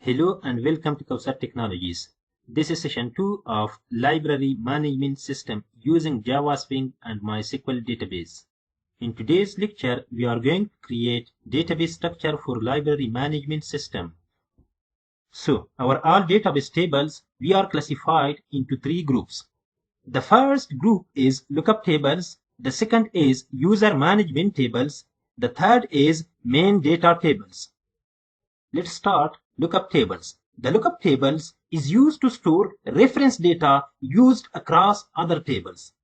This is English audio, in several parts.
Hello and welcome to Kawsar Technologies. This is session 2 of Library Management System using Java Swing and MySQL database. In today's lecture, we are going to create database structure for library management system. So, our all database tables, we are classified into 3 groups. The first group is lookup tables, the second is user management tables, the third is main data tables. Let's start lookup tables. The lookup tables is used to store reference data used across other tables.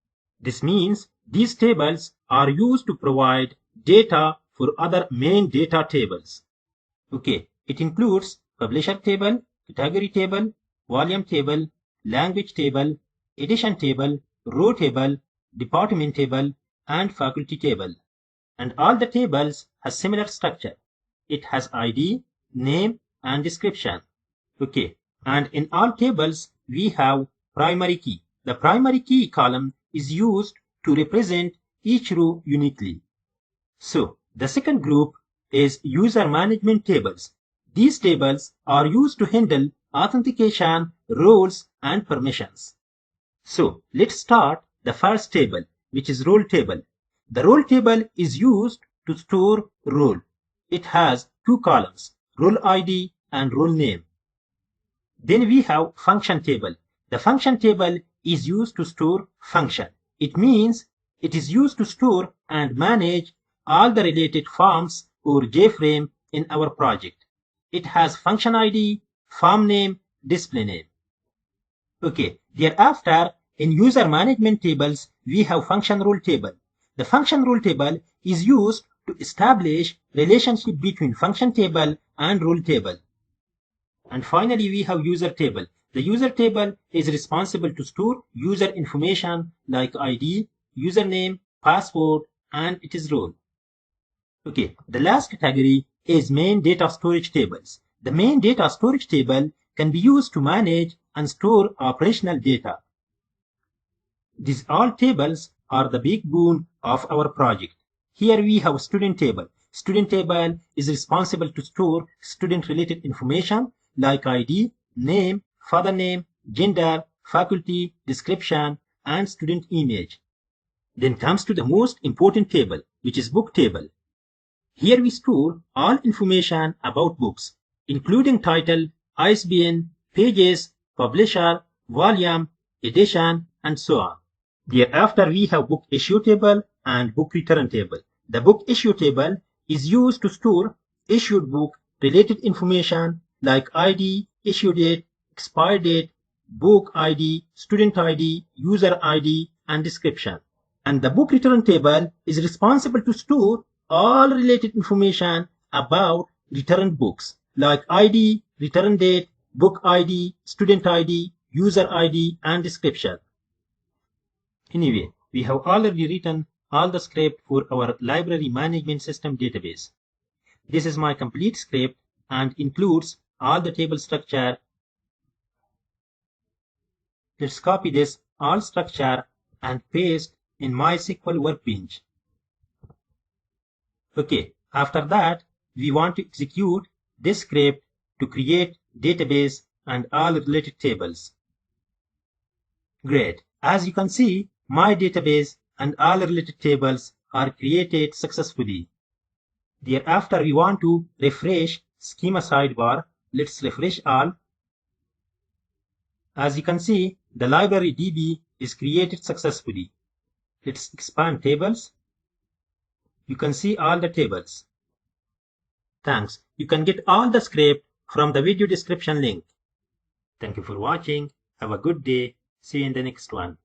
This means these tables are used to provide data for other main data tables. Okay, it includes publisher table, category table, volume table, language table, edition table, row table, department table, and faculty table. And all the tables has similar structure. It has ID, name, and description. Okay, and in all tables we have primary key. The primary key column is used to represent each row uniquely. So the second group is user management tables. These tables are used to handle authentication, roles, and permissions. So let's start the first table, which is role table. The role table is used to store role. It has 2 columns, role ID and role name. Then we have function table. The function table is used to store function. It means it is used to store and manage all the related forms or JFrame in our project. It has function ID, form name, display name. Okay, thereafter in user management tables we have function role table. The function role table is used to establish relationship between function table and role table. And finally, we have user table. The user table is responsible to store user information like ID, username, password, and its role. Okay, the last category is main data storage tables. The main data storage table can be used to manage and store operational data. These all tables are the backbone of our project. Here we have student table. Student table is responsible to store student-related information like ID, name, father name, gender, faculty, description, and student image. Then comes to the most important table, which is book table. Here we store all information about books, including title, ISBN, pages, publisher, volume, edition, and so on. Thereafter, we have book issue table and book return table. The book issue table is used to store issued book related information like ID, issue date, expire date, book ID, student ID, user ID, and description. And the book return table is responsible to store all related information about returned books like ID, return date, book ID, student ID, user ID, and description. Anyway, we have already written all the script for our library management system database. This is my complete script and includes all the table structure. Let's copy this all structure and paste in MySQL workbench. Okay, after that, we want to execute this script to create database and all related tables. Great. As you can see, my database and all related tables are created successfully. Thereafter, we want to refresh Schema sidebar. Let's refresh all. As you can see, the library DB is created successfully. Let's expand tables. You can see all the tables. Thanks. You can get all the script from the video description link. Thank you for watching. Have a good day. See you in the next one.